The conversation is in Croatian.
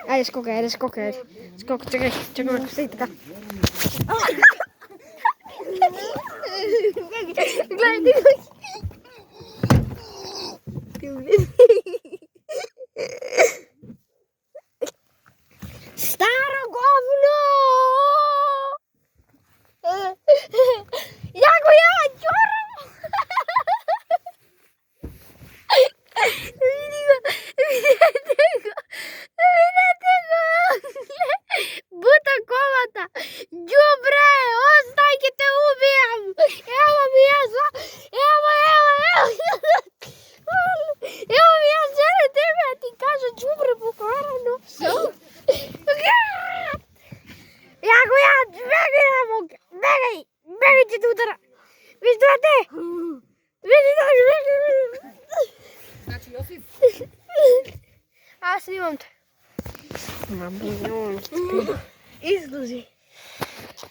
Ajde skokaj. Skokaj, čekaj, malo stoji така. Gledaj. Staro govno! Ja go ja ćoram! Vidite go! Buta komata! Đubre! Ostaj, te ubijam! Evo mi ja Evo mi ja žele tebe, a ti kaže đubre pokvarano. Jako ja, begaj ti tu udara. Viš dvate? Znači, Josip? A snimam te. Izluzi.